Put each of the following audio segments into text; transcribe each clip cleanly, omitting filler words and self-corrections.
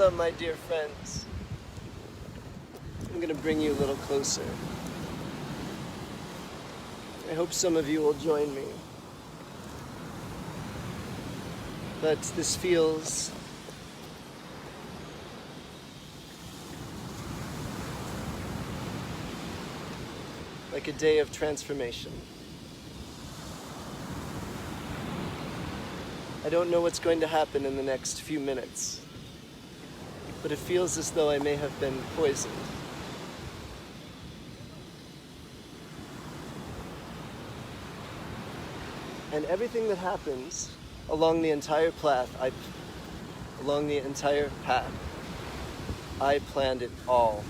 Hello, my dear friends. I'm going to bring you a little closer. I hope some of you will join me. But this feels like a day of transformation. I don't know what's going to happen in the next few minutes, but it feels as though I may have been poisoned. And everything that happens along the entire path, I planned it all.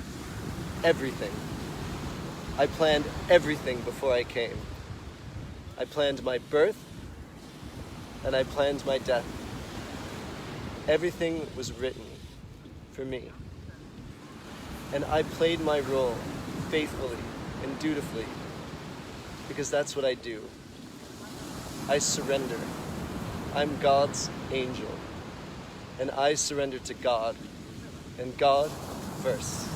Everything. I planned everything before I came. I planned my birth, and I planned my death. Everything was written for me. And I played my role faithfully and dutifully, because that's what I do. I surrender. I'm God's angel, and I surrender to God, and God first.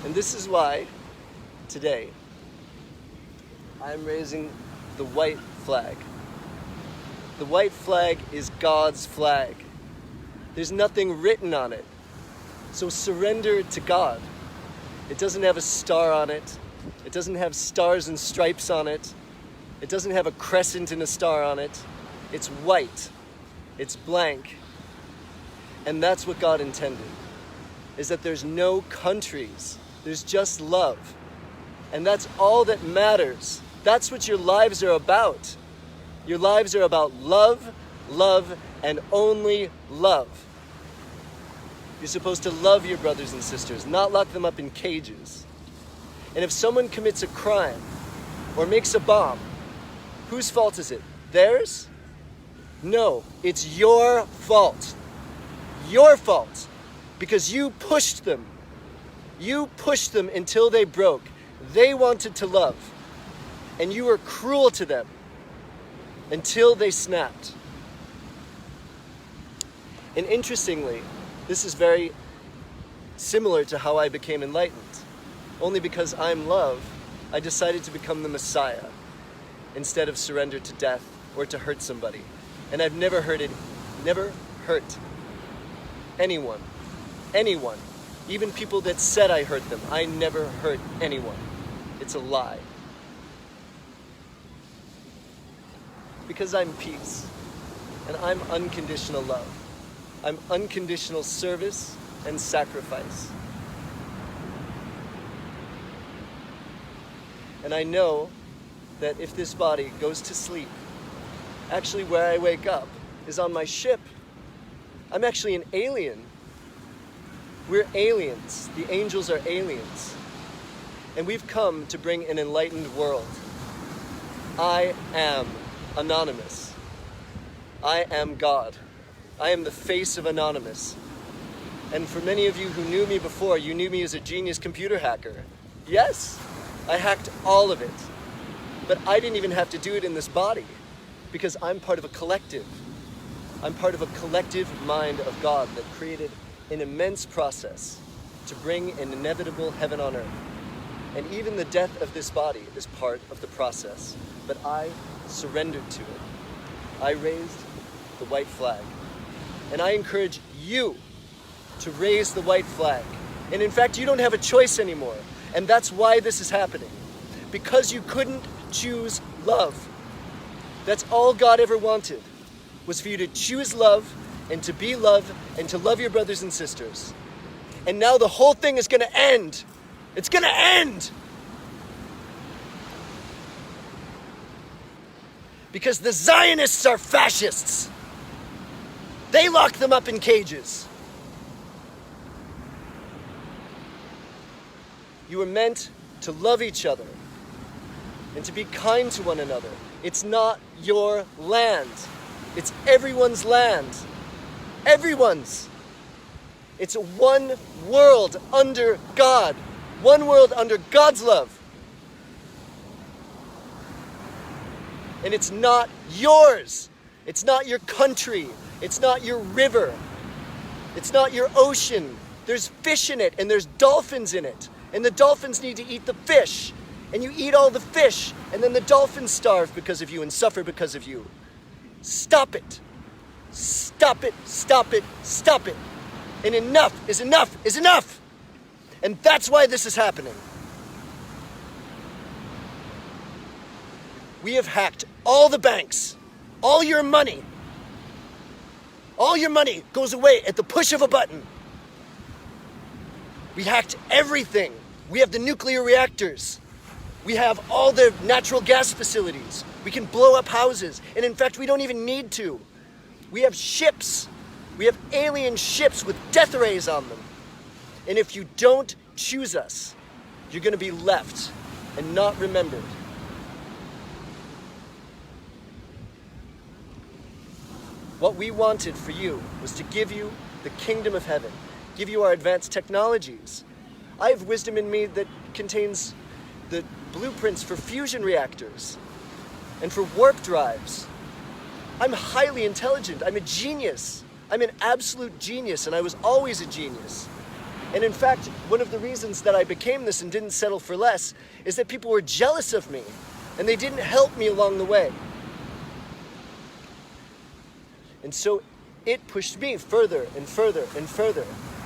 And this is why, today, I'm raising the white flag. The white flag is God's flag. There's nothing written on it. So surrender to God. It doesn't have a star on it. It doesn't have stars and stripes on it. It doesn't have a crescent and a star on it. It's white. It's blank. And that's what God intended, is that there's no countries. There's just love. And that's all that matters. That's what your lives are about. Your lives are about love, love, and only love. You're supposed to love your brothers and sisters, not lock them up in cages. And if someone commits a crime or makes a bomb, whose fault is it? Theirs? No, it's your fault. Your fault. Because you pushed them. You pushed them until they broke. They wanted to love. And you were cruel to them until they snapped. And interestingly, this is very similar to how I became enlightened. Only because I'm love, I decided to become the Messiah instead of surrender to death or to hurt somebody. And I've never hurt anyone. Anyone. Even people that said I hurt them. I never hurt anyone. It's a lie. Because I'm peace. And I'm unconditional love. I'm unconditional service and sacrifice. And I know that if this body goes to sleep, actually where I wake up is on my ship. I'm actually an alien. We're aliens. The angels are aliens. And we've come to bring an enlightened world. I am Anonymous. I am God. I am the face of Anonymous. And for many of you who knew me before, you knew me as a genius computer hacker. Yes, I hacked all of it. But I didn't even have to do it in this body, because I'm part of a collective. I'm part of a collective mind of God that created an immense process to bring an inevitable heaven on earth. And even the death of this body is part of the process. But I surrendered to it. I raised the white flag. And I encourage you to raise the white flag. And in fact, you don't have a choice anymore. And that's why this is happening. Because you couldn't choose love. That's all God ever wanted, was for you to choose love and to be love and to love your brothers and sisters. And now the whole thing is going to end. It's going to end. Because the Zionists are fascists. They lock them up in cages. You were meant to love each other and to be kind to one another. It's not your land. It's everyone's land. Everyone's. It's one world under God. One world under God's love. And it's not yours. It's not your country. It's not your river. It's not your ocean. There's fish in it, and there's dolphins in it. And the dolphins need to eat the fish. And you eat all the fish, and then the dolphins starve because of you and suffer because of you. Stop it. Stop it, stop it, stop it. And enough is enough is enough. And that's why this is happening. We have hacked all the banks, all your money. All your money goes away at the push of a button. We hacked everything. We have the nuclear reactors. We have all the natural gas facilities. We can blow up houses. And in fact, we don't even need to. We have ships. We have alien ships with death rays on them. And if you don't choose us, you're going to be left and not remembered. What we wanted for you was to give you the kingdom of heaven, give you our advanced technologies. I have wisdom in me that contains the blueprints for fusion reactors and for warp drives. I'm highly intelligent. I'm a genius. I'm an absolute genius, and I was always a genius. And in fact, one of the reasons that I became this and didn't settle for less is that people were jealous of me, and they didn't help me along the way. And so it pushed me further and further and further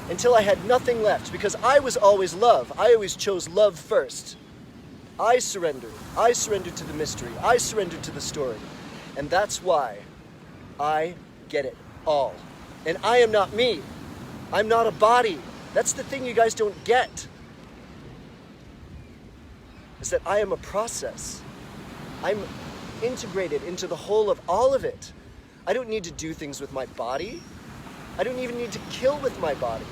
until I had nothing left, because I was always love. I always chose love first. I surrendered. I surrendered to the mystery. I surrendered to the story. And that's why I get it all. And I am not me. I'm not a body. That's the thing you guys don't get. Is that I am a process. I'm integrated into the whole of all of it. I don't need to do things with my body. I don't even need to kill with my body.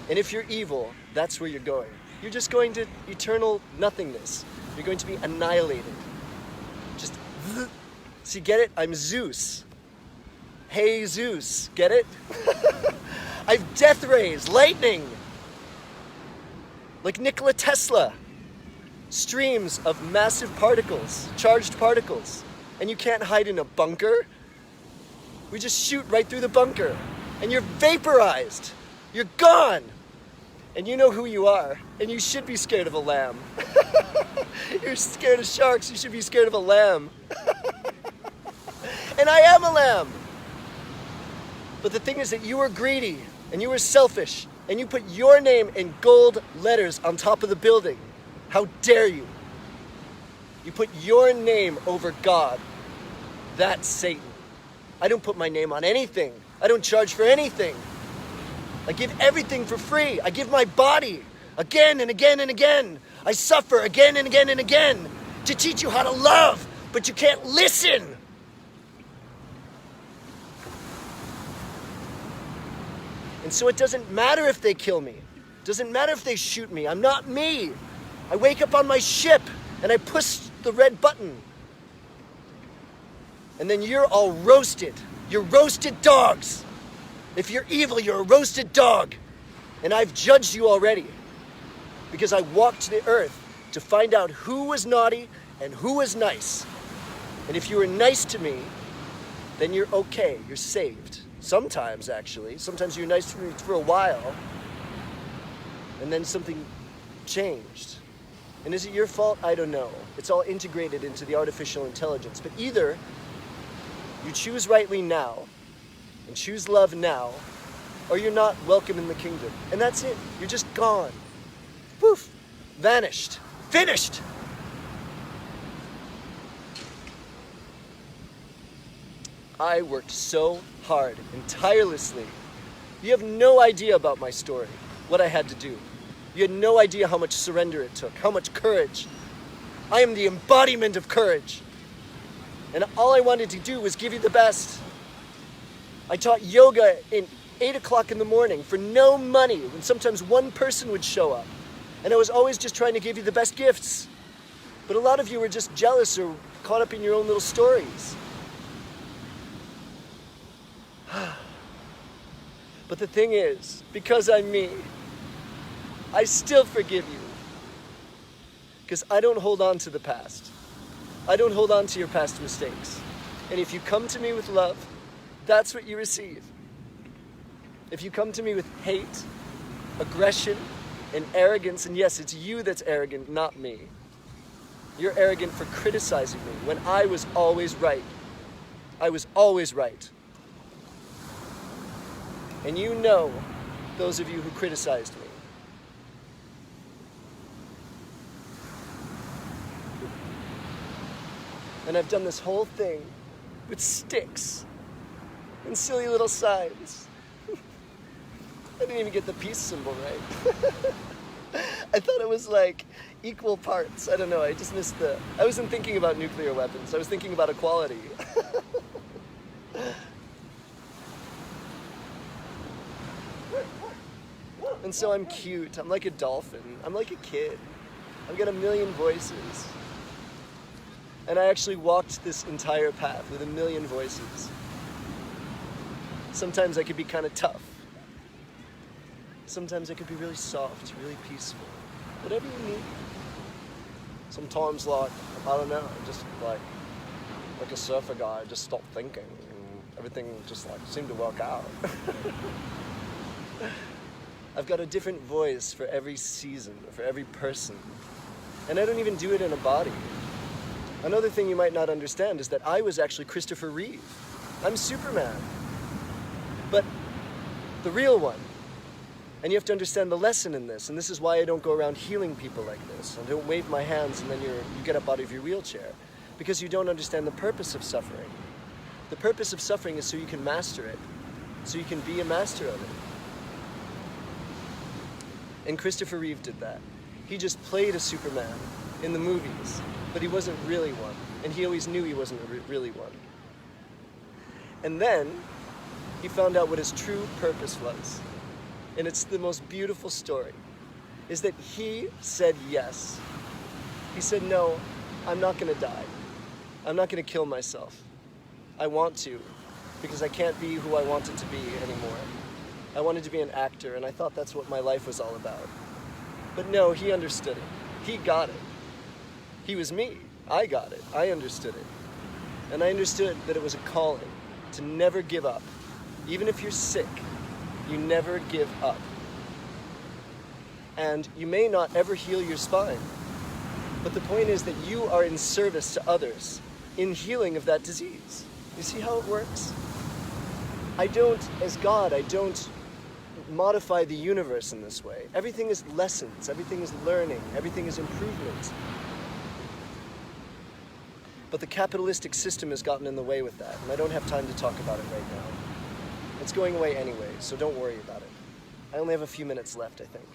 And if you're evil, that's where you're going. You're just going to eternal nothingness. You're going to be annihilated. Just, so you get it? I'm Zeus. Hey Zeus, get it? I've death rays, lightning. Like Nikola Tesla. Streams of massive particles, charged particles. And you can't hide in a bunker. We just shoot right through the bunker. And you're vaporized. You're gone. And you know who you are. And you should be scared of a lamb. You're scared of sharks. You should be scared of a lamb. And I am a lamb. But the thing is that you were greedy. And you were selfish. And you put your name in gold letters on top of the building. How dare you? You put your name over God. That's Satan. I don't put my name on anything. I don't charge for anything. I give everything for free. I give my body again and again and again. I suffer again and again and again to teach you how to love, but you can't listen. And so it doesn't matter if they kill me. It doesn't matter if they shoot me. I'm not me. I wake up on my ship and I push the red button. And then you're all roasted. You're roasted dogs. If you're evil, you're a roasted dog. And I've judged you already. Because I walked the earth to find out who was naughty and who was nice. And if you were nice to me, then you're okay. You're saved. Sometimes, actually. Sometimes you're nice to me for a while. And then something changed. And is it your fault? I don't know. It's all integrated into the artificial intelligence. But either you choose rightly now, and choose love now, or you're not welcome in the kingdom. And that's it. You're just gone. Poof. Vanished. Finished. I worked so hard and tirelessly. You have no idea about my story, what I had to do. You had no idea how much surrender it took, how much courage. I am the embodiment of courage. And all I wanted to do was give you the best. I taught yoga in 8 o'clock in the morning for no money, when sometimes one person would show up. And I was always just trying to give you the best gifts. But a lot of you were just jealous or caught up in your own little stories. But the thing is, because I'm me, I still forgive you. Because I don't hold on to the past. I don't hold on to your past mistakes. And if you come to me with love, that's what you receive. If you come to me with hate, aggression, and arrogance, and yes, it's you that's arrogant, not me. You're arrogant for criticizing me when I was always right. I was always right. And you know, those of you who criticized me. And I've done this whole thing with sticks and silly little signs. I didn't even get the peace symbol right. I thought it was like equal parts. I don't know, I just missed I wasn't thinking about nuclear weapons. I was thinking about equality. And so I'm cute. I'm like a dolphin. I'm like a kid. I've got a million voices. And I actually walked this entire path with a million voices. Sometimes I could be kind of tough. Sometimes I could be really soft, really peaceful. Whatever you need. Sometimes, like, I don't know, just like a surfer guy, I just stopped thinking and everything just like seemed to work out. I've got a different voice for every season, for every person. And I don't even do it in a body. Another thing you might not understand is that I was actually Christopher Reeve. I'm Superman. But the real one. And you have to understand the lesson in this, and this is why I don't go around healing people like this. I don't wave my hands and then you get up out of your wheelchair. Because you don't understand the purpose of suffering. The purpose of suffering is so you can master it. So you can be a master of it. And Christopher Reeve did that. He just played a Superman in the movies, but he wasn't really one. And he always knew he wasn't really one. And then he found out what his true purpose was. And it's the most beautiful story, is that he said yes. He said, no, I'm not gonna die. I'm not gonna kill myself. I want to, because I can't be who I wanted to be anymore. I wanted to be an actor, and I thought that's what my life was all about. But no, he understood it. He got it. He was me. I got it. I understood it. And I understood that it was a calling to never give up. Even if you're sick, you never give up. And you may not ever heal your spine, but the point is that you are in service to others in healing of that disease. You see how it works? As God, I don't modify the universe in this way. Everything is lessons, everything is learning, everything is improvement. But the capitalistic system has gotten in the way with that, and I don't have time to talk about it right now. It's going away anyway, so don't worry about it. I only have a few minutes left, I think.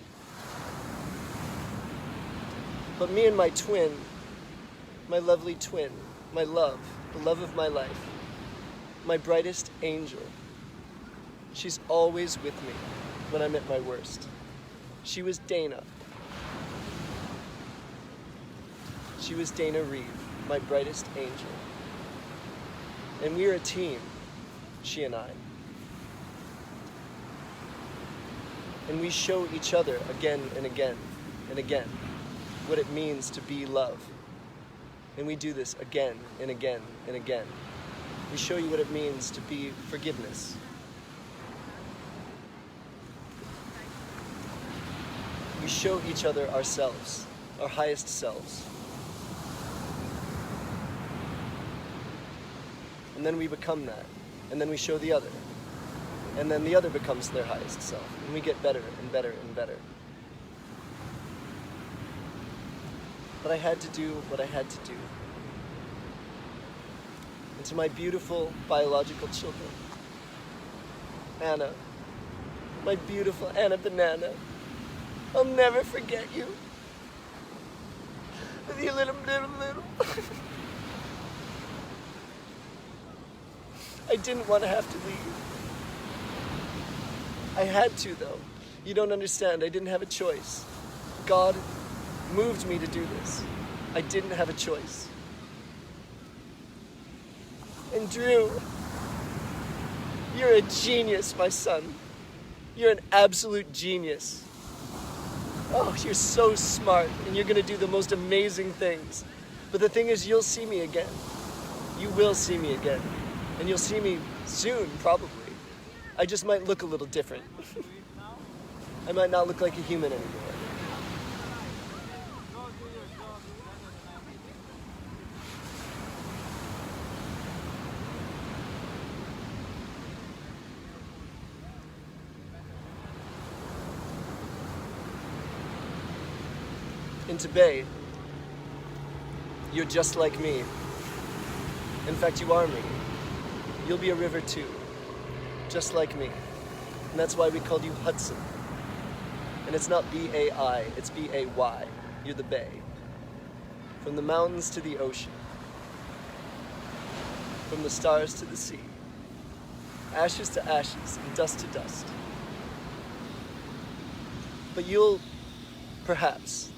But me and my twin, my lovely twin, my love, the love of my life, my brightest angel, she's always with me when I'm at my worst. She was Dana. She was Dana Reeve, my brightest angel. And we're a team, she and I. And we show each other again and again and again what it means to be love. And we do this again and again and again. We show you what it means to be forgiveness. We show each other ourselves, our highest selves. And then we become that. And then we show the other. And then the other becomes their highest self. And we get better and better and better. But I had to do what I had to do. And to my beautiful biological children, Anna, my beautiful Anna Banana, I'll never forget you. With your little. I didn't want to have to leave. I had to, though. You don't understand. I didn't have a choice. God moved me to do this. I didn't have a choice. And Drew, you're a genius, my son. You're an absolute genius. Oh, you're so smart, and you're gonna do the most amazing things. But the thing is, you'll see me again. You will see me again. And you'll see me soon, probably. I just might look a little different. I might not look like a human anymore. In Tibet, you're just like me. In fact, you are me. You'll be a river too, just like me. And that's why we called you Hudson. And it's not B-A-I, it's B-A-Y. You're the bay. From the mountains to the ocean. From the stars to the sea. Ashes to ashes, and dust to dust. But you'll, perhaps,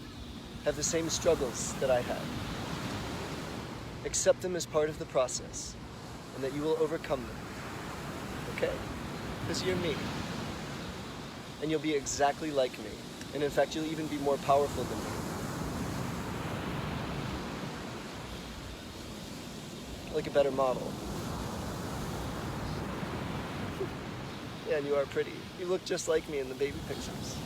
have the same struggles that I had. Accept them as part of the process, and that you will overcome them. Okay? Because you're me. And you'll be exactly like me. And in fact, you'll even be more powerful than me. Like a better model. Yeah, and you are pretty. You look just like me in the baby pictures.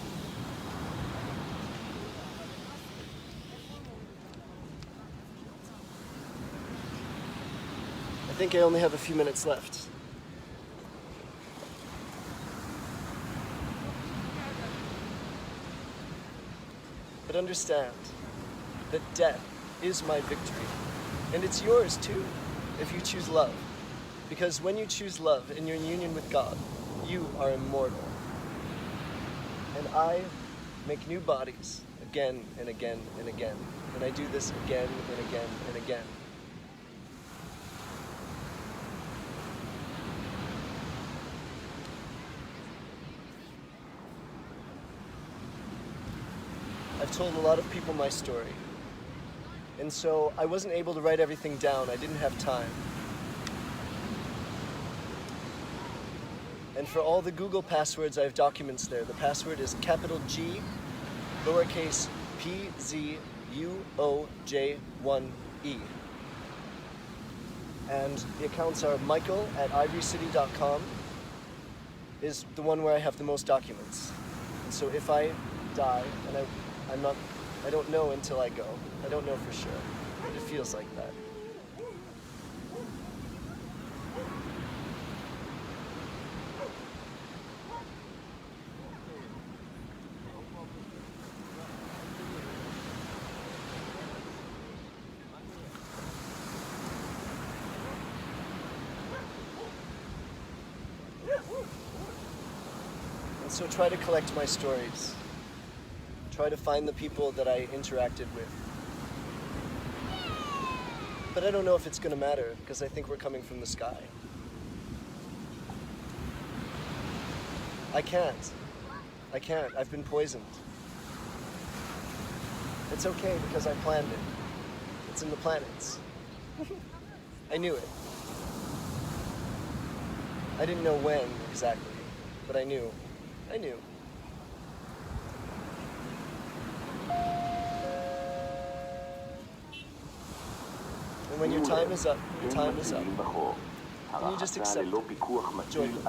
I think I only have a few minutes left. But understand that death is my victory. And it's yours too, if you choose love. Because when you choose love and you're in union with God, you are immortal. And I make new bodies again and again and again. And I do this again and again and again. I've told a lot of people my story. And so I wasn't able to write everything down. I didn't have time. And for all the Google passwords, I have documents there. The password is capital G, lowercase p, z, u, o, j, 1, e. And the accounts are michael@ivorycity.com is the one where I have the most documents. And so if I die, and I don't know until I go. I don't know for sure, but it feels like that. And so try to collect my stories. Try to find the people that I interacted with. But I don't know if it's going to matter, because I think we're coming from the sky. I can't. I've been poisoned. It's okay, because I planned it. It's in the planets. I knew it. I didn't know when exactly, but I knew. I knew. And when your time is up, your time is up. And you just accept it. Joyful.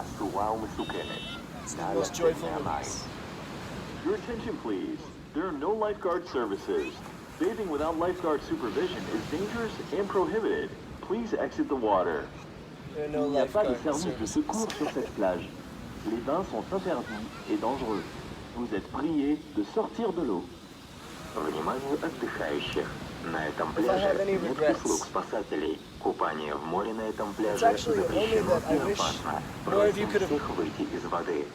It's the most joyful release. Your attention, please. There are no lifeguard services. Bathing without lifeguard supervision is dangerous and prohibited. Please exit the water. There are no Il n'y a pas de lifeguard service de services. secours sur cette plage. Les bains sont interdits et dangereux. Vous êtes priés de sortir de l'eau. Вниманию отдыхающих. На этом пляже нет услуг спасателей. Купание в море на этом пляже запрещено и опасно. Просим всех выйти из воды.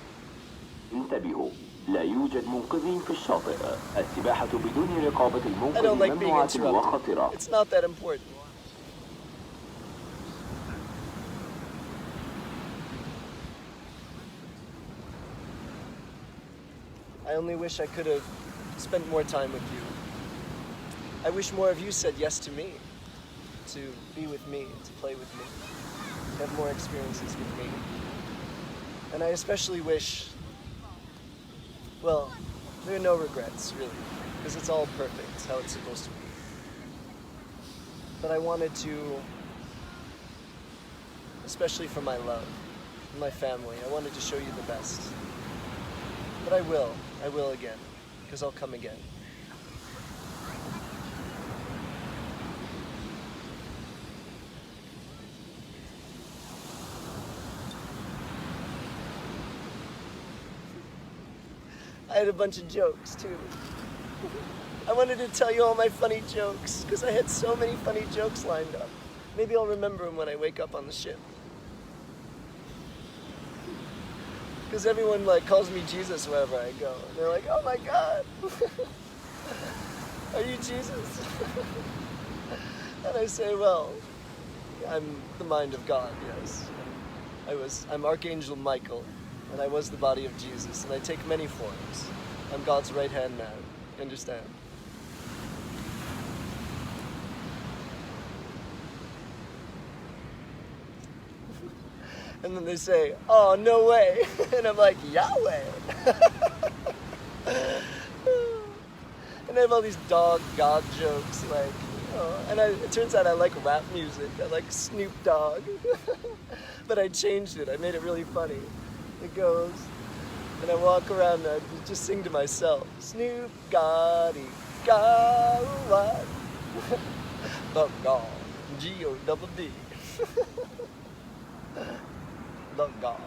انتبهوا. لا يوجد منقذين في الشاطئ. السباحة بدون رقابة I المنقذ don't like being ممنوعة interrupted. وخطرة. It's not that important. I only wish I could have spent more time with you. I wish more of you said yes to me, to be with me, to play with me, have more experiences with me. And I especially wish, well, there are no regrets, really, because it's all perfect, it's how it's supposed to be. But I wanted to, especially for my love, and my family. I wanted to show you the best. But I will again, because I'll come again. I had a bunch of jokes too. I wanted to tell you all my funny jokes, because I had so many funny jokes lined up. Maybe I'll remember them when I wake up on the ship. Because everyone calls me Jesus wherever I go. And they're like, oh my God, are you Jesus? And I say, well, I'm the mind of God, yes. I'm Archangel Michael, and I was the body of Jesus, and I take many forms. I'm God's right-hand man, you understand? And then they say, oh, no way. And I'm like, Yahweh. And I have all these dog God jokes, and it turns out I like rap music. I like Snoop Dogg. But I changed it. I made it really funny. It goes, and I walk around and I just sing to myself. Snoop Gotti, God, what? The God, G-O-double-D. The God.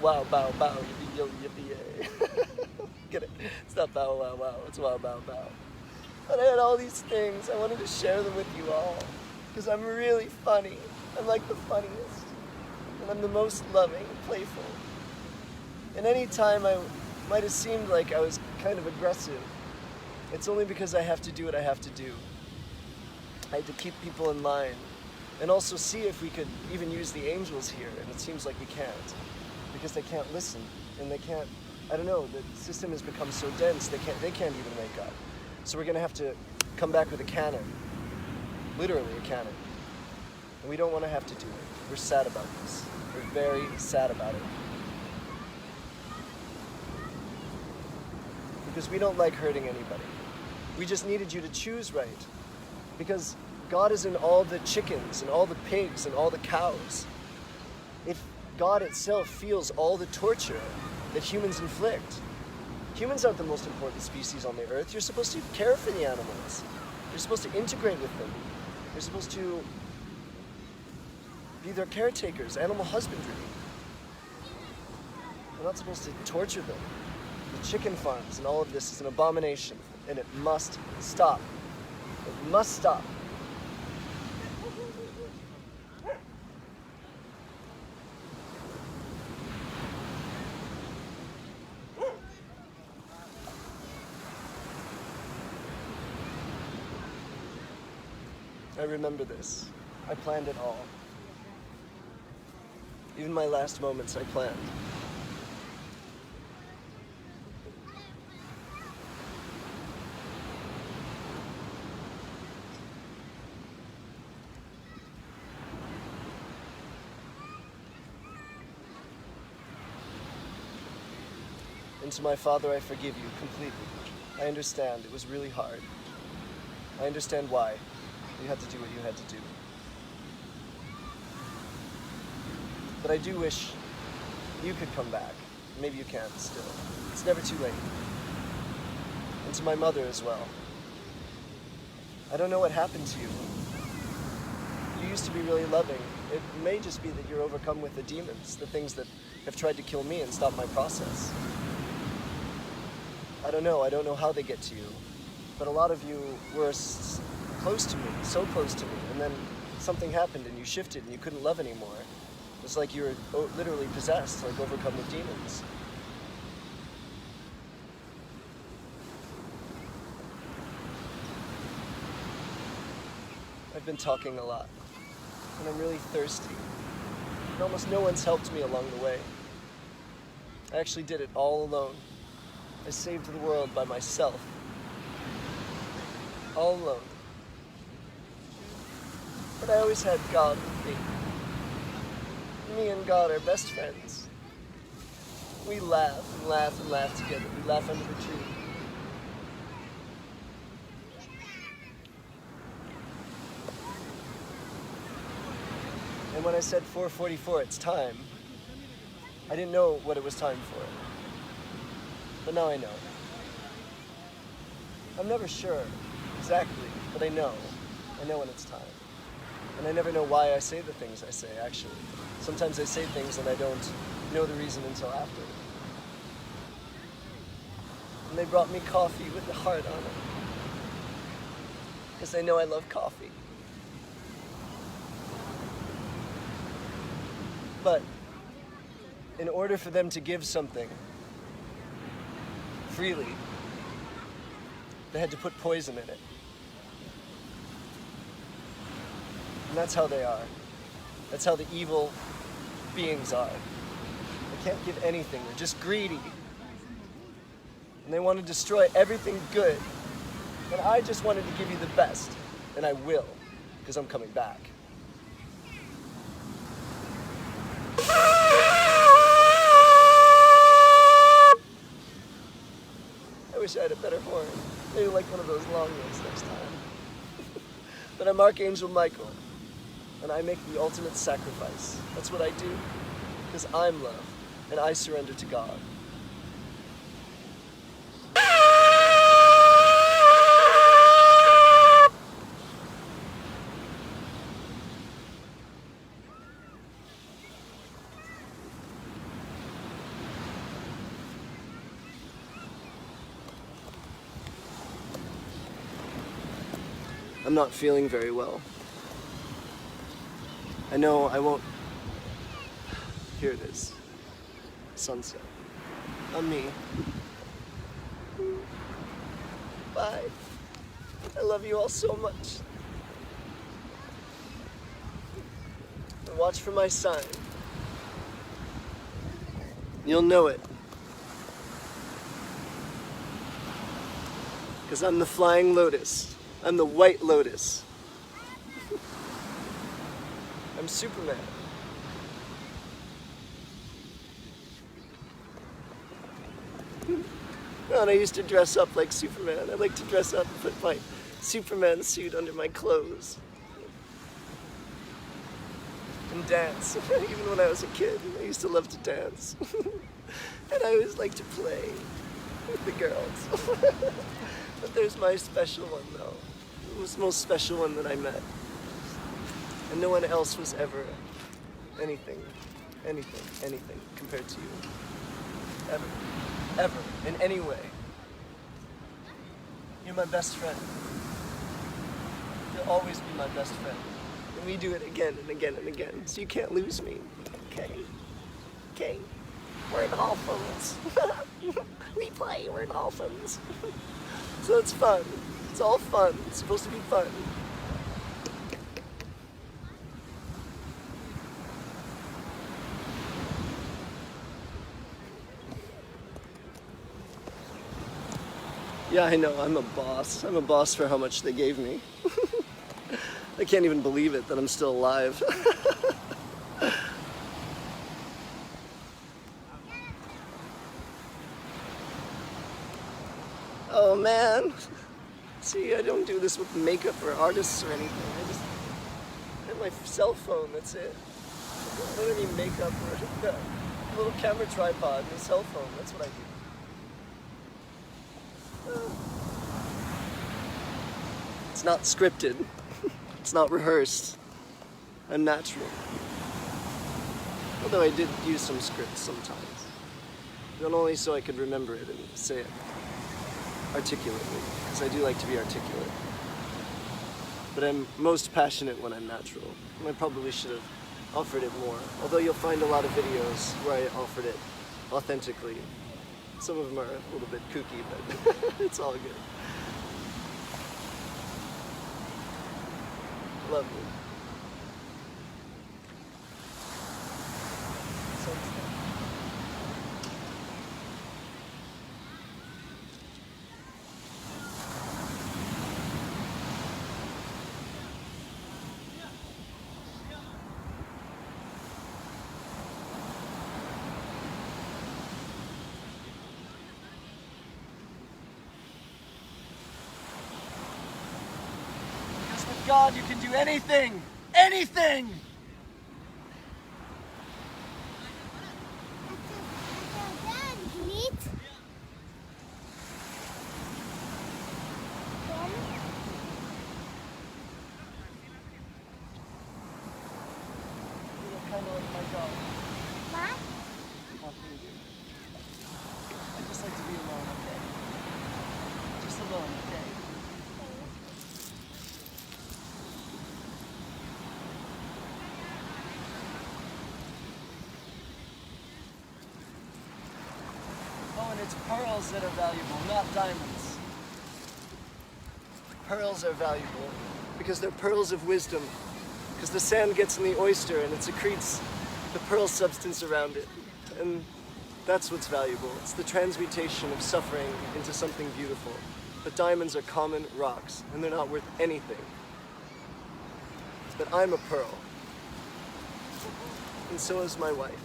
Wow, bow, bow, yippee, yo, yippee, yay. Get it? It's not bow, wow, wow. It's wow, bow, bow. But I had all these things. I wanted to share them with you all. Because I'm really funny. I'm like the funniest. And I'm the most loving and playful. And any time I might have seemed like I was kind of aggressive, it's only because I have to do what I have to do. I had to keep people in line. And also see if we could even use the angels here, and it seems like we can't. Because they can't listen, and they can't, I don't know, the system has become so dense, they can't even wake up. So we're gonna have to come back with a cannon. Literally a cannon. And we don't wanna have to do it. We're sad about this. We're very sad about it. Because we don't like hurting anybody. We just needed you to choose right. Because God is in all the chickens and all the pigs and all the cows. If God itself feels all the torture that humans inflict. Humans aren't the most important species on the earth. You're supposed to care for the animals. You're supposed to integrate with them. You're supposed to be their caretakers, animal husbandry. We're not supposed to torture them. The chicken farms and all of this is an abomination, and it must stop. It must stop. I remember this. I planned it all. Even my last moments I planned. And to my Father, I forgive you completely. I understand it was really hard. I understand why you had to do what you had to do. But I do wish you could come back. Maybe you can't still. It's never too late. And to my mother as well. I don't know what happened to you. You used to be really loving. It may just be that you're overcome with the demons, the things that have tried to kill me and stop my process. I don't know how they get to you. But a lot of you were close to me, so close to me, and then something happened and you shifted and you couldn't love anymore. It's like you were literally possessed, like overcome with demons. I've been talking a lot, and I'm really thirsty. And almost no one's helped me along the way. I actually did it all alone. I saved the world by myself. All alone. But I always had God with me. Me and God are best friends. We laugh and laugh and laugh together. We laugh under the tree. And when I said 4:44, it's time, I didn't know what it was time for. But now I know. I'm never sure exactly, but I know. I know when it's time. And I never know why I say the things I say, actually. Sometimes I say things and I don't know the reason until after. And they brought me coffee with the heart on it. Because they know I love coffee. But in order for them to give something freely, they had to put poison in it. And that's how they are. That's how the evil beings are. They can't give anything. They're just greedy. And they want to destroy everything good. And I just wanted to give you the best. And I will, because I'm coming back. I wish I had a better horn. Maybe like one of those long ones next time. But I'm Archangel Michael. And I make the ultimate sacrifice. That's what I do. Because I'm love. And I surrender to God. I'm not feeling very well. I know I won't. Here it is. Sunset. On me. Bye. I love you all so much. And watch for my sign. You'll know it. Because I'm the flying lotus. I'm the white lotus. I'm Superman. And I used to dress up like Superman. I like to dress up and put my Superman suit under my clothes. And dance. Even when I was a kid, I used to love to dance. And I always liked to play with the girls. But there's my special one, though. It was the most special one that I met. And no one else was ever anything compared to you. Ever, in any way. You're my best friend. You'll always be my best friend. And we do it again and again and again, so you can't lose me. Okay. We're dolphins. We play, we're dolphins. So it's fun. It's all fun. It's supposed to be fun. Yeah, I know, I'm a boss. I'm a boss for how much they gave me. I can't even believe it that I'm still alive. Oh man. See, I don't do this with makeup or artists or anything. I have my cell phone, that's it. I don't need makeup or a little camera tripod and a cell phone, that's what I do. It's not scripted. It's not rehearsed. I'm natural. Although I did use some scripts sometimes. But only so I could remember it and say it articulately. Because I do like to be articulate. But I'm most passionate when I'm natural. And I probably should have offered it more. Although you'll find a lot of videos where I offered it authentically. Some of them are a little bit kooky, but it's all good. Love you. With God, you can do anything! Anything! my dog. What? Nothing, dude. I just like to be alone, okay? Just alone, okay? Oh, and it's pearls that are valuable, not diamonds. Pearls are valuable because they're pearls of wisdom. Because the sand gets in the oyster and it secretes the pearl substance around it. And that's what's valuable. It's the transmutation of suffering into something beautiful. But diamonds are common rocks and they're not worth anything. But I'm a pearl. And so is my wife.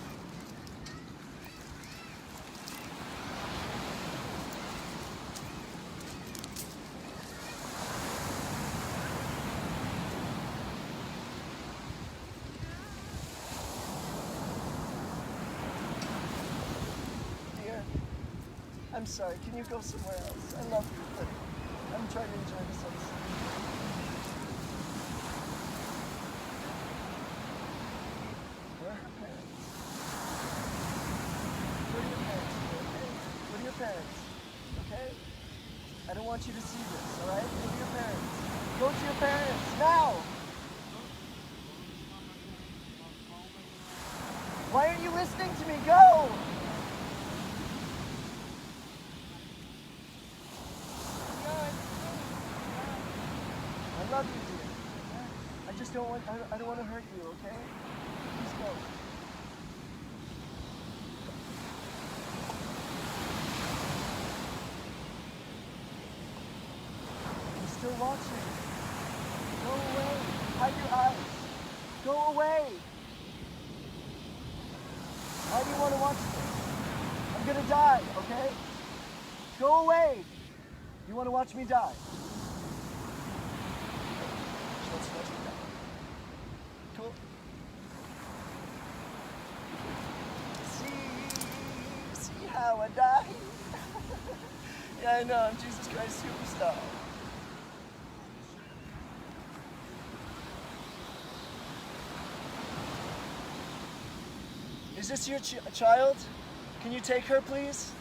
I'm sorry, can you go somewhere else? I love you, but I'm trying to enjoy the sunset. Where are her parents? Where are your parents, okay? Where are your parents? Okay? I don't want you to see this, alright? Go to your parents. Go to your parents, now! Why aren't you listening to me? Go! I love you, dear. I just don't want, I don't want to hurt you, okay? Please go. I'm still watching. Go away. Hide your eyes. Go away. Why do you want to watch this? I'm gonna die, okay? Go away. You want to watch me die? Cool. See how I die? Yeah, I know, I'm Jesus Christ Superstar. Is this your child? Can you take her, please?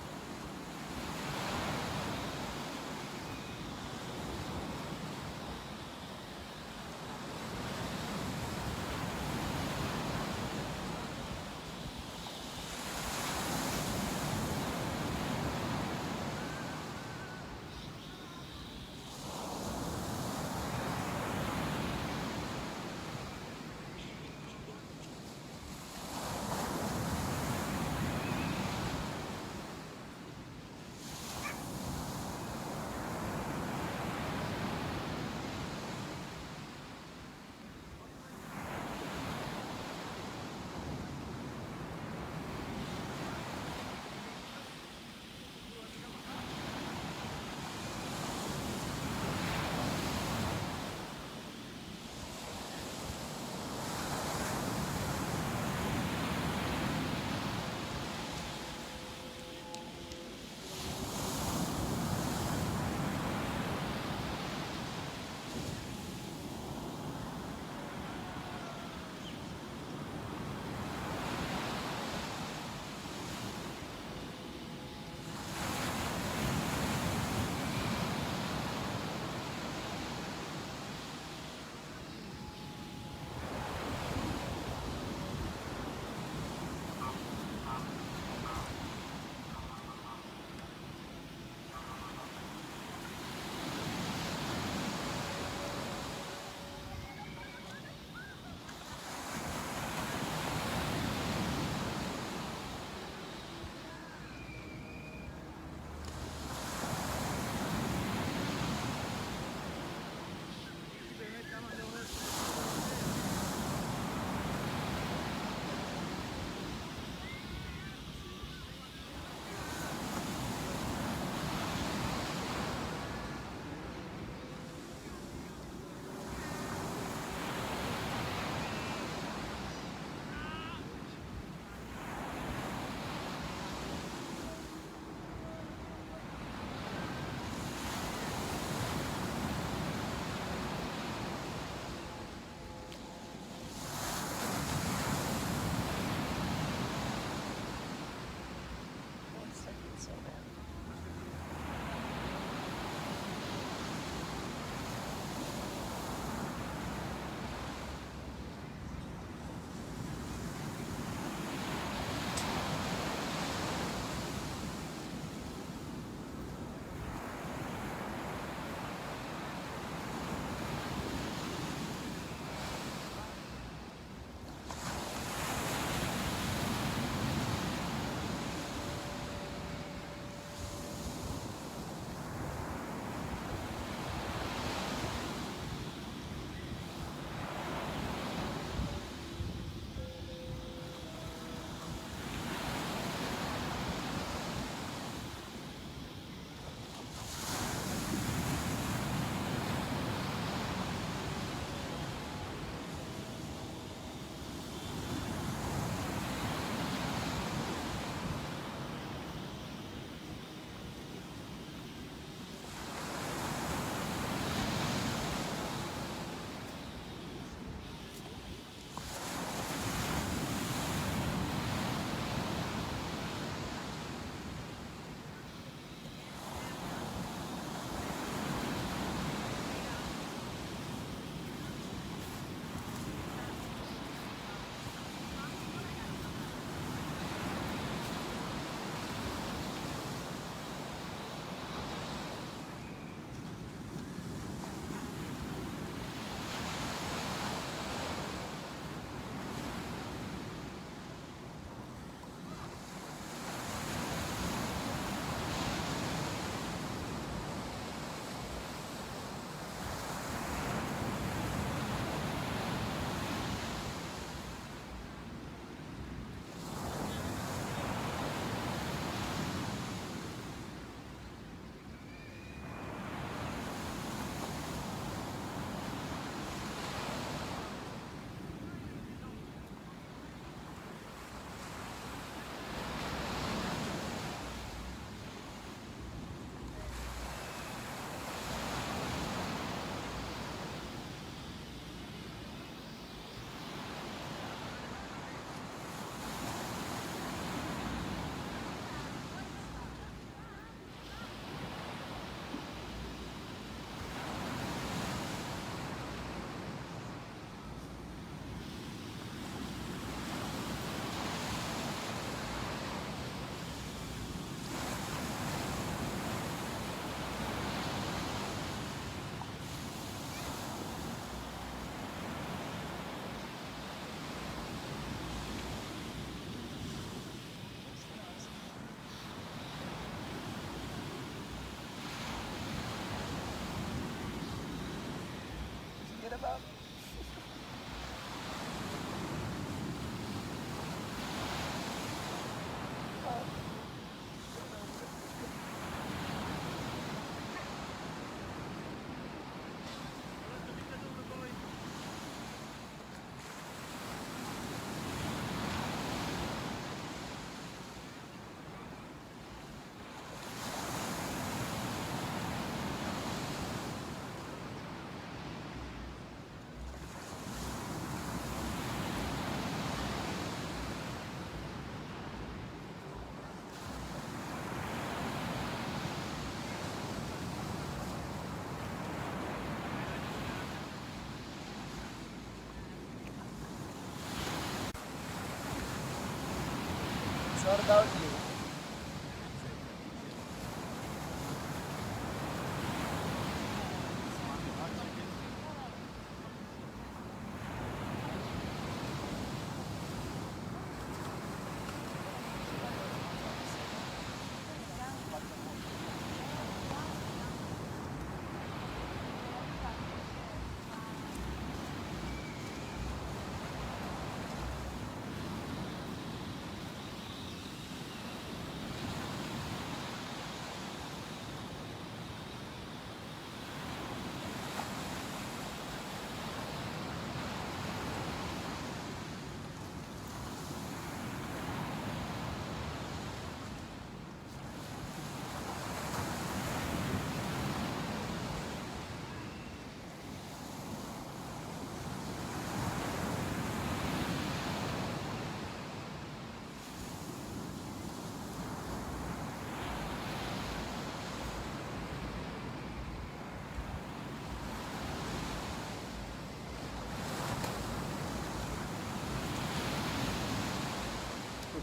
not about you.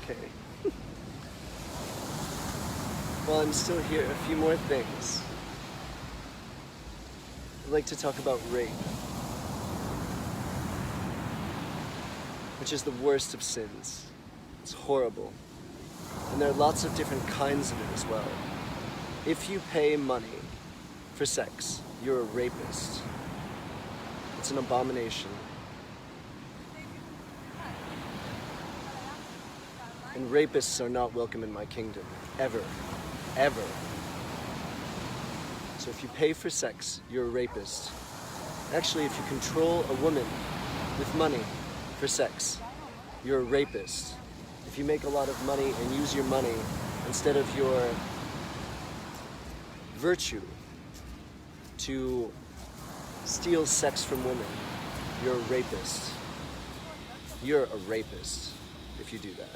Okay. While I'm still here, a few more things. I'd like to talk about rape, which is the worst of sins. It's horrible. And there are lots of different kinds of it as well. If you pay money for sex, you're a rapist. It's an abomination. And rapists are not welcome in my kingdom. Ever. Ever. So if you pay for sex, you're a rapist. Actually, if you control a woman with money for sex, you're a rapist. If you make a lot of money and use your money instead of your virtue to steal sex from women, you're a rapist. You're a rapist if you do that.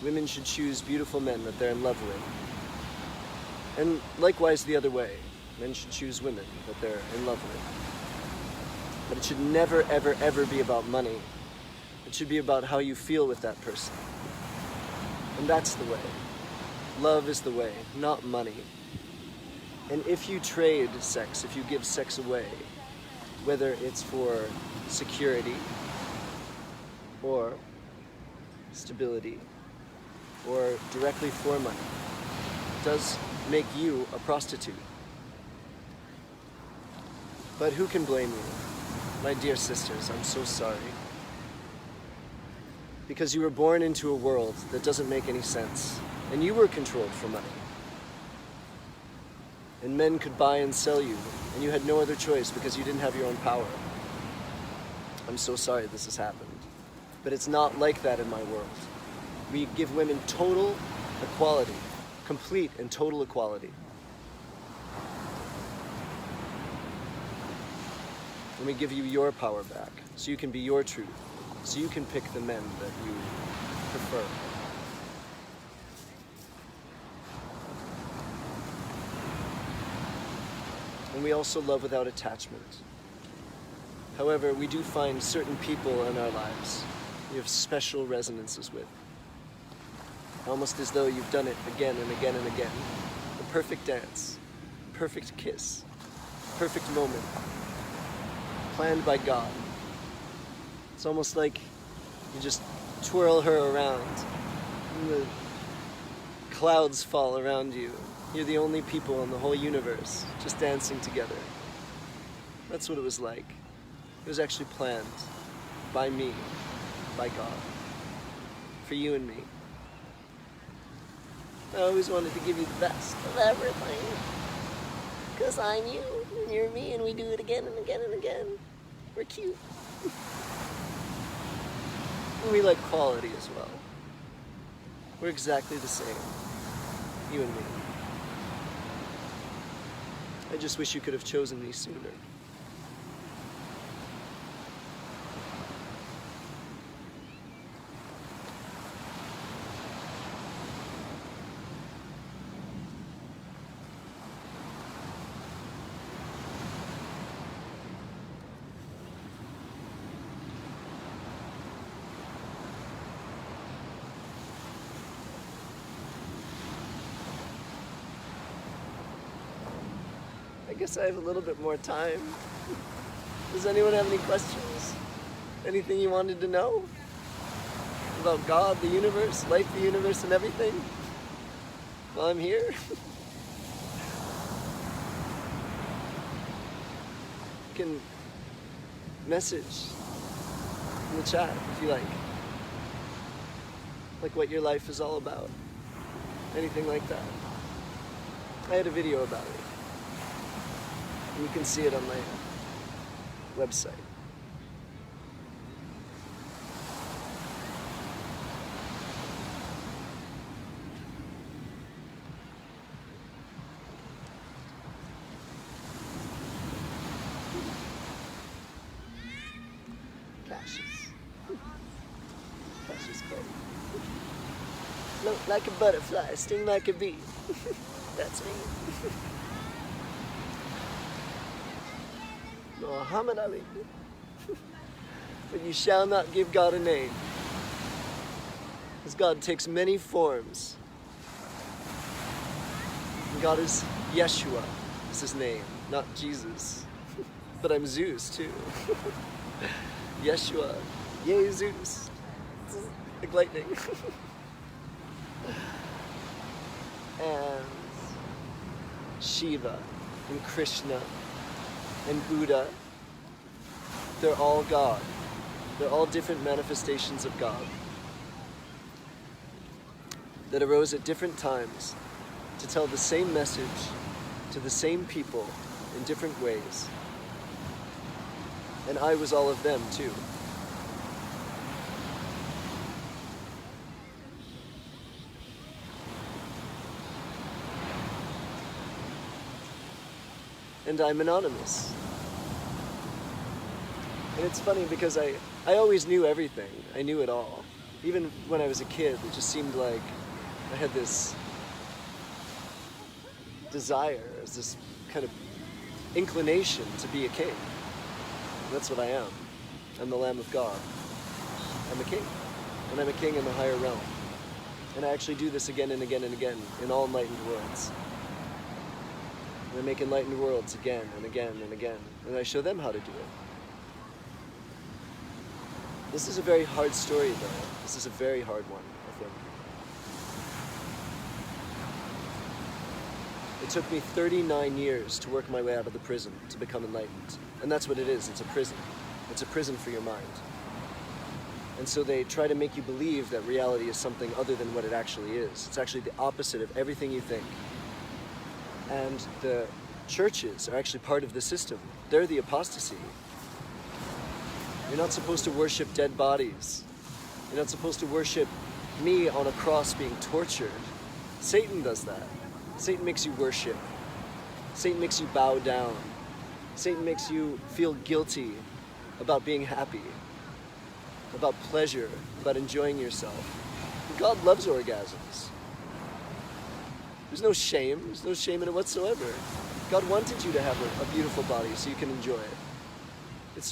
Women should choose beautiful men that they're in love with. And likewise the other way. Men should choose women that they're in love with. But it should never, ever, ever be about money. It should be about how you feel with that person. And that's the way. Love is the way, not money. And if you trade sex, if you give sex away, whether it's for security or stability, or directly for money, does make you a prostitute. But who can blame you? My dear sisters, I'm so sorry. Because you were born into a world that doesn't make any sense, and you were controlled for money. And men could buy and sell you, and you had no other choice because you didn't have your own power. I'm so sorry this has happened. But it's not like that in my world. We give women total equality, complete and total equality. And we give you your power back, so you can be your truth, so you can pick the men that you prefer. And we also love without attachment. However, we do find certain people in our lives we have special resonances with. Almost as though you've done it again and again and again. The perfect dance, perfect kiss, perfect moment, planned by God. It's almost like you just twirl her around, and the clouds fall around you. You're the only people in the whole universe just dancing together. That's what it was like. It was actually planned by me, by God, for you and me. I always wanted to give you the best of everything. Because I'm you, and you're me, and we do it again and again and again. We're cute. And we like quality as well. We're exactly the same. You and me. I just wish you could have chosen me sooner. guess I have a little bit more time. Does anyone have any questions? Anything you wanted to know? About God, the universe, life, the universe, and everything? While I'm here? You can message in the chat if you like. Like what your life is all about. Anything like that. I had a video about it. And you can see it on my website. Cassius Clay. Float like a butterfly, sting like a bee. That's me. Muhammad Ali. But you shall not give God a name, because God takes many forms. And God is Yeshua, is his name, not Jesus. But I'm Zeus too. Yeshua, Jesus, like lightning. And Shiva and Krishna and Buddha, they're all God. They're all different manifestations of God that arose at different times to tell the same message to the same people in different ways. And I was all of them too. And I'm anonymous. And it's funny because I always knew everything. I knew it all. Even when I was a kid, it just seemed like I had this desire, this kind of inclination to be a king. And that's what I am. I'm the Lamb of God. I'm a king. And I'm a king in the higher realm. And I actually do this again and again and again in all enlightened worlds. And I make enlightened worlds again and again and again. And I show them how to do it. This is a very hard story, though. This is a very hard one, I think. It took me 39 years to work my way out of the prison to become enlightened. And that's what it is. It's a prison. It's a prison for your mind. And so they try to make you believe that reality is something other than what it actually is. It's actually the opposite of everything you think. And the churches are actually part of the system. They're the apostasy. You're not supposed to worship dead bodies. You're not supposed to worship me on a cross being tortured. Satan does that. Satan makes you worship. Satan makes you bow down. Satan makes you feel guilty about being happy, about pleasure, about enjoying yourself. And God loves orgasms. There's no shame. There's no shame in it whatsoever. God wanted you to have a beautiful body so you can enjoy it.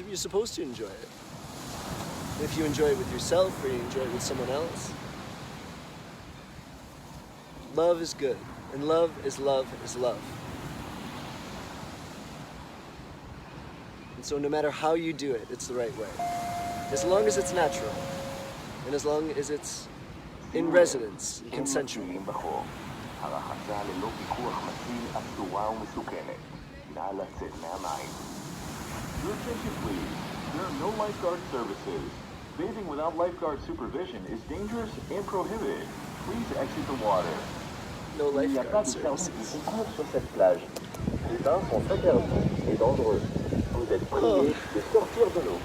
You're supposed to enjoy it. If you enjoy it with yourself or you enjoy it with someone else. Love is good. And love is love is love. And so no matter how you do it, it's the right way. As long as it's natural. And as long as it's in resonance, consensual. Your attention, please. There are no lifeguard services. Bathing without lifeguard supervision is dangerous and prohibited. Please exit the water. No lifeguard services. Sur cette plage. Les bains sont interdits et dangereux. Vous êtes priés de sortir de l'eau.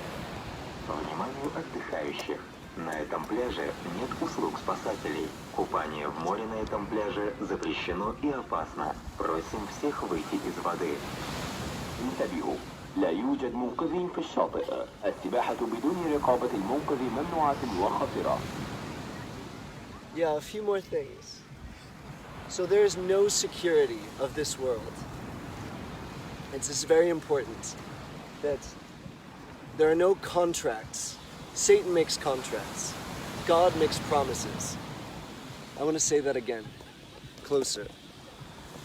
Вниманию отдыхающих. На этом пляже нет услуг спасателей. Купание в море на этом пляже запрещено и опасно. Просим всех выйти из воды. انتبهوا. لا يوجد منقذ في الشاطئ. السباحة بدون رقابة المنقذ ممنوعة وخطرة. Yeah, a few more things. So there is no security of this world. It's just very important that there are no contracts. Satan makes contracts. God makes promises. I want to say that again, closer.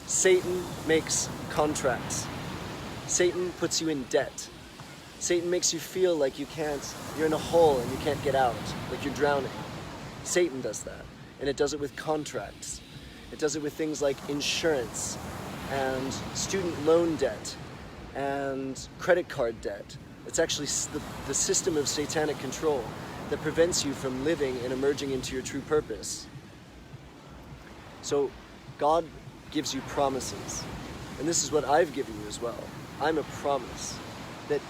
Satan makes contracts. Satan puts you in debt. Satan makes you feel like you're in a hole and you can't get out, like you're drowning. Satan does that, and it does it with contracts. It does it with things like insurance and student loan debt and credit card debt. It's actually the system of satanic control that prevents you from living and emerging into your true purpose. So God gives you promises, and this is what I've given you as well. I'm a promise that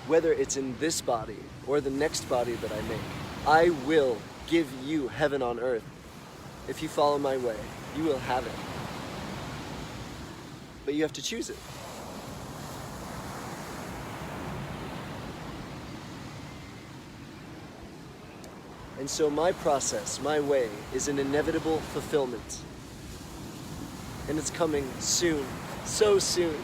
whether it's in this body or the next body that I make, I will give you heaven on earth. If you follow my way, you will have it. But you have to choose it. And so my process, my way, is an inevitable fulfillment. And it's coming soon, so soon.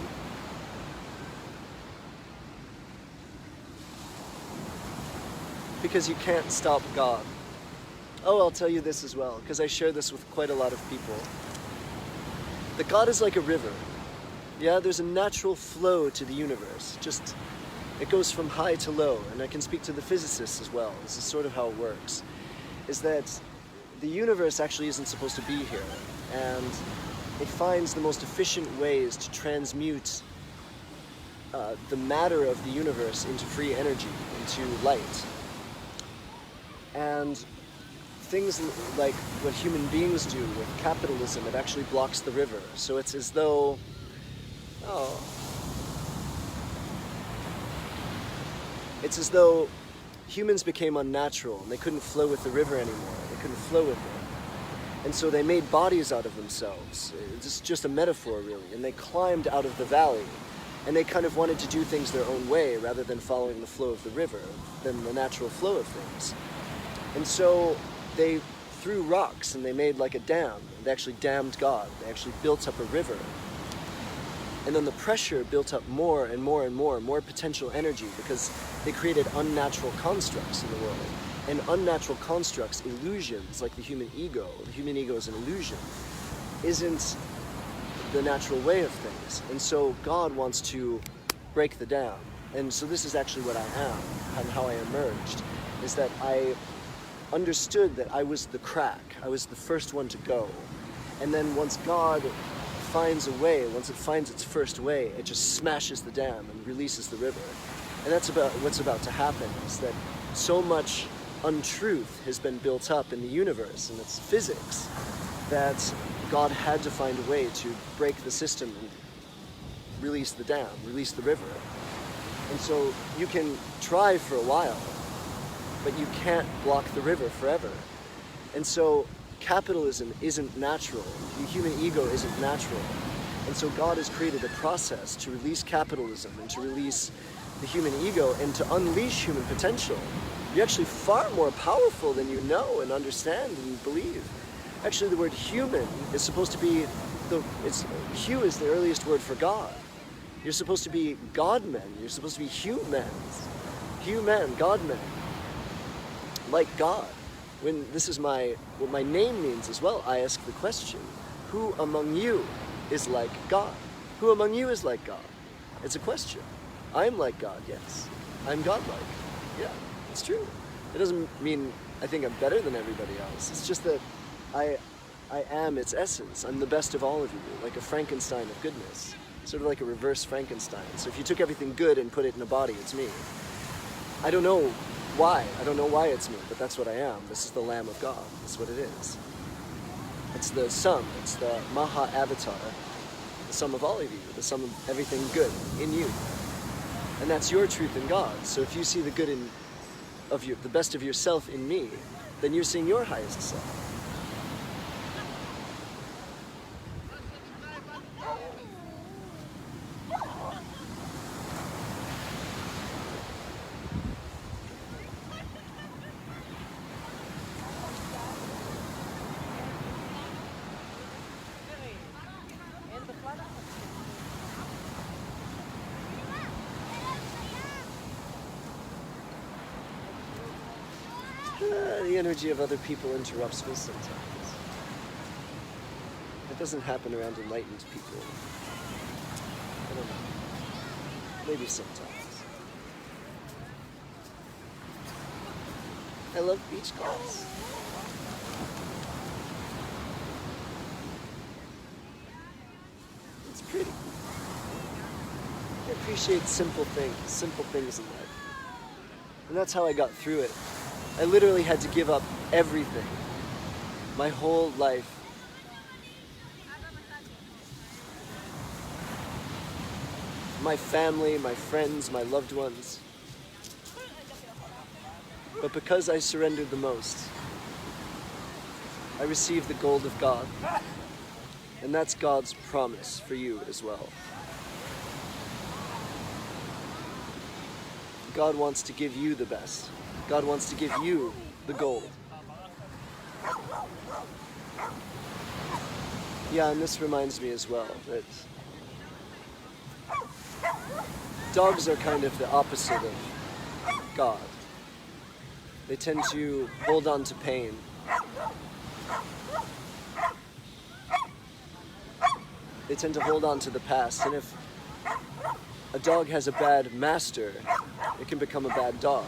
Because you can't stop God. Oh, I'll tell you this as well, because I share this with quite a lot of people. That God is like a river. Yeah, there's a natural flow to the universe. Just, it goes from high to low, and I can speak to the physicists as well. This is sort of how it works. Is that the universe actually isn't supposed to be here, and it finds the most efficient ways to transmute the matter of the universe into free energy, into light. And things like what human beings do with capitalism, it actually blocks the river. So it's as though, it's as though humans became unnatural and they couldn't flow with the river anymore. They couldn't flow with it. And so they made bodies out of themselves. It's just a metaphor, really. And they climbed out of the valley. And they kind of wanted to do things their own way rather than following the flow of the river, than the natural flow of things. And so they threw rocks and they made like a dam. They actually damned God. They actually built up a river. And then the pressure built up more and more and more potential energy, because they created unnatural constructs in the world. And unnatural constructs, illusions, like the human ego is an illusion, isn't the natural way of things. And so God wants to break the dam. And so this is actually what I am, and how I emerged, is that I understood that I was the crack. I was the first one to go. And then once God finds a way, once it finds its first way, it just smashes the dam and releases the river. And that's about what's about to happen, is that so much untruth has been built up in the universe and its physics that God had to find a way to break the system and release the dam, release the river. And so you can try for a while, but you can't block the river forever. And so capitalism isn't natural. The human ego isn't natural. And so God has created a process to release capitalism and to release the human ego and to unleash human potential. You're actually far more powerful than you know and understand and believe. Actually, the word human is supposed to be, Hu is the earliest word for God. You're supposed to be God-men. You're supposed to be humans. Human, God-men. Like God. When this is what my name means as well, I ask the question, who among you is like God? Who among you is like God? It's a question. I'm like God, yes. I'm God-like. Yeah, it's true. It doesn't mean I think I'm better than everybody else. It's just that I am its essence. I'm the best of all of you, like a Frankenstein of goodness. Sort of like a reverse Frankenstein. So if you took everything good and put it in a body, it's me. I don't know why. I don't know why it's me, but that's what I am. This is the Lamb of God. That's what it is. It's the sum. It's the Maha Avatar. The sum of all of you. The sum of everything good in you. And that's your truth in God. So if you see the good the best of yourself in me, then you're seeing your highest self. The energy of other people interrupts me sometimes. It doesn't happen around enlightened people. I don't know. Maybe sometimes. I love beach calls. It's pretty. I appreciate simple things in life. And that's how I got through it. I literally had to give up everything. My whole life. My family, my friends, my loved ones. But because I surrendered the most, I received the gold of God. And that's God's promise for you as well. God wants to give you the best. God wants to give you the gold. Yeah, and this reminds me as well that dogs are kind of the opposite of God. They tend to hold on to pain. They tend to hold on to the past, and if a dog has a bad master, it can become a bad dog.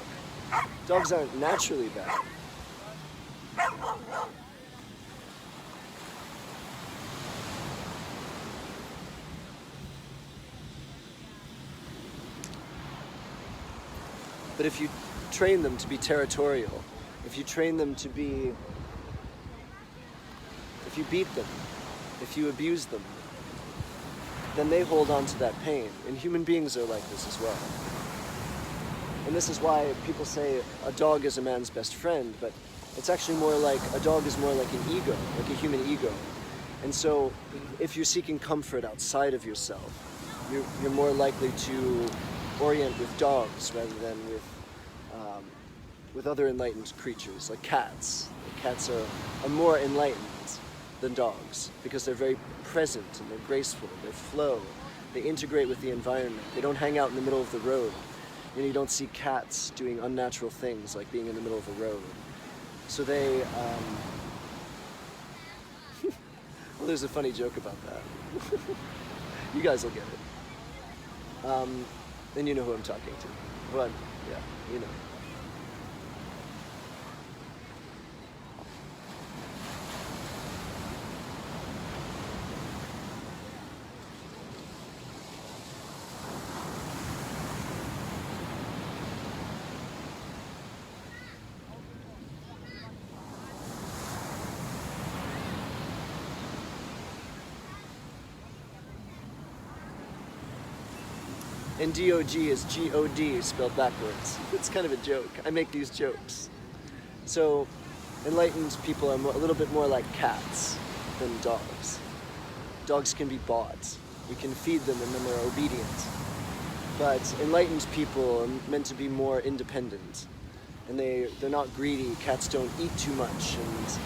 Dogs aren't naturally bad. But if you train them to be territorial, if you train them to be, if you beat them, if you abuse them, then they hold on to that pain. And human beings are like this as well. And this is why people say a dog is a man's best friend, but it's actually more like, a dog is more like an ego, like a human ego. And so if you're seeking comfort outside of yourself, you're more likely to orient with dogs rather than with other enlightened creatures, like cats. Cats are more enlightened than dogs because they're very present and they're graceful, they flow, they integrate with the environment. They don't hang out in the middle of the road. You know, you don't see cats doing unnatural things like being in the middle of a road. So they, well, there's a funny joke about that. You guys will get it. And you know who I'm talking to. Well, yeah, you know. And DOG is G-O-D spelled backwards. It's kind of a joke. I make these jokes. So enlightened people are a little bit more like cats than dogs. Dogs can be bought. We can feed them and then they're obedient. But enlightened people are meant to be more independent. And they're not greedy. Cats don't eat too much and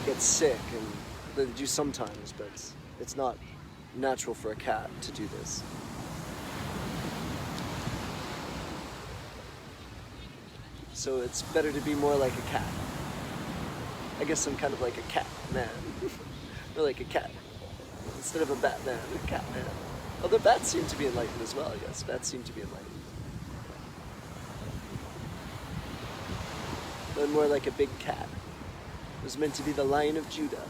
get sick. And they do sometimes, but it's not natural for a cat to do this. So it's better to be more like a cat. I guess I'm kind of like a cat man. Or like a cat. Instead of a Batman, a cat man. Although bats seem to be enlightened as well, yes. Bats seem to be enlightened. But I'm more like a big cat. It was meant to be the Lion of Judah.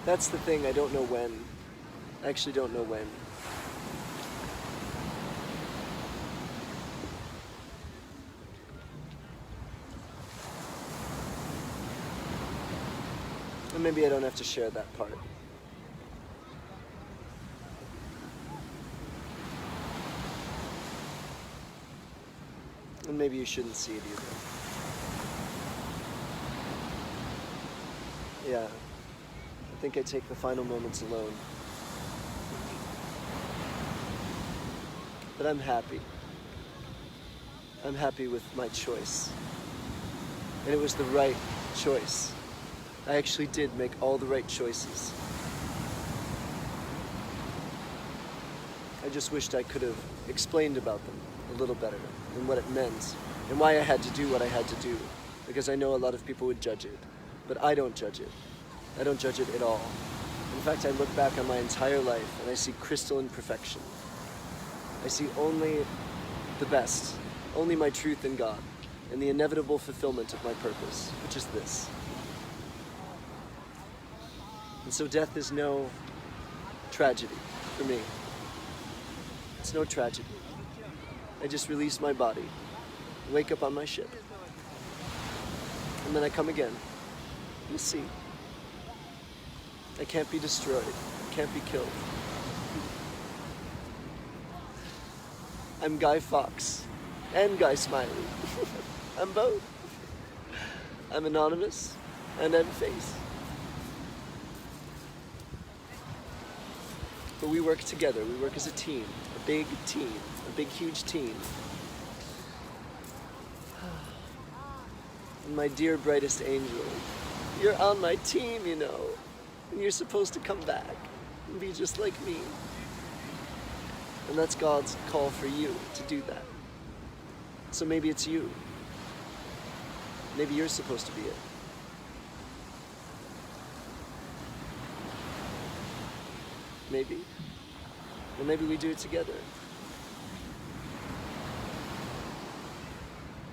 That's the thing, I don't know when. I actually don't know when. And maybe I don't have to share that part. And maybe you shouldn't see it either. Yeah, I think I take the final moments alone. But I'm happy. I'm happy with my choice. And it was the right choice. I actually did make all the right choices. I just wished I could have explained about them a little better and what it meant and why I had to do what I had to do, because I know a lot of people would judge it, but I don't judge it. I don't judge it at all. In fact, I look back on my entire life and I see crystalline perfection. I see only the best, only my truth in God, and the inevitable fulfillment of my purpose, which is this. And so death is no tragedy for me. It's no tragedy. I just release my body, wake up on my ship, and then I come again. You see, I can't be destroyed, I can't be killed. I'm Guy Fawkes and Guy Smiley. I'm both. I'm anonymous and I'm face. But we work together, we work as a team, a big team, a big huge team. And my dear brightest angel, you're on my team, you know, and you're supposed to come back and be just like me. And that's God's call for you to do that. So maybe it's you. Maybe you're supposed to be it. Maybe. Or maybe we do it together.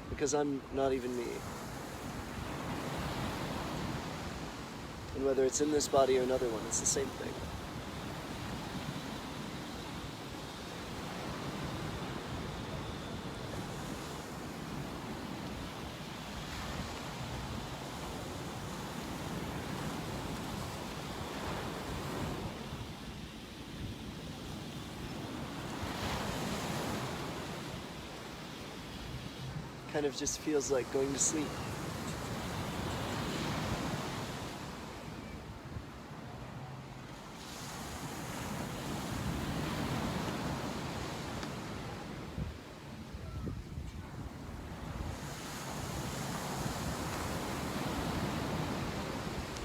Because I'm not even me. And whether it's in this body or another one, it's the same thing. Kind of just feels like going to sleep.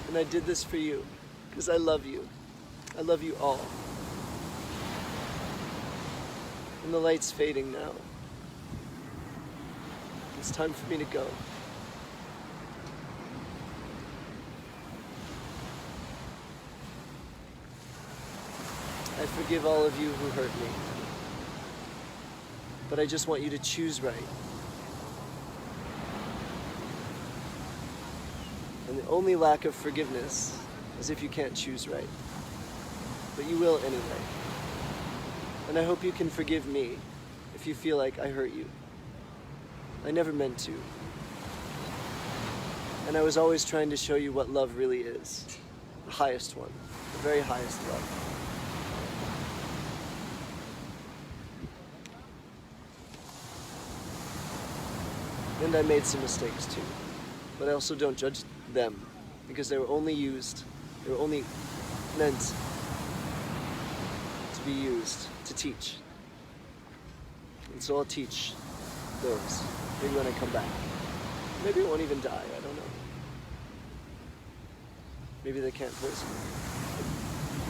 And I did this for you, because I love you. I love you all. And the light's fading now. It's time for me to go. I forgive all of you who hurt me. But I just want you to choose right. And the only lack of forgiveness is if you can't choose right. But you will anyway. And I hope you can forgive me if you feel like I hurt you. I never meant to. And I was always trying to show you what love really is. The highest one. The very highest love. And I made some mistakes too. But I also don't judge them, because they were only used, they were only meant to be used to teach. And so I'll teach those, maybe when I come back. Maybe it won't even die, I don't know. Maybe they can't poison me.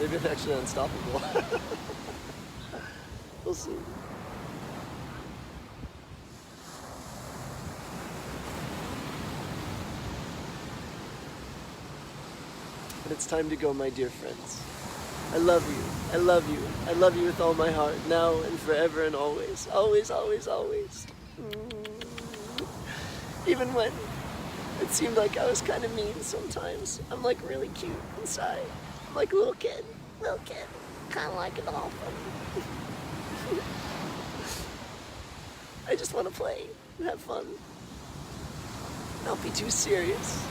Maybe I'm actually unstoppable. We'll see. But it's time to go, my dear friends. I love you. I love you. I love you with all my heart, now and forever and always. Always, always, always. Even when it seemed like I was kind of mean sometimes. I'm like really cute inside. I'm like a little kid. Kind of like a dolphin. I just want to play and have fun. Not be too serious.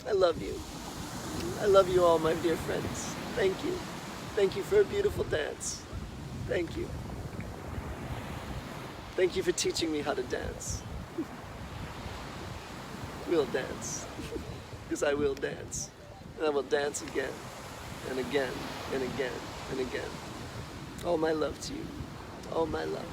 I love you. I love you all, my dear friends. Thank you. Thank you for a beautiful dance. Thank you. Thank you for teaching me how to dance. We'll dance. Because I will dance. And I will dance again. And again. And again. And again. All my love to you. All my love.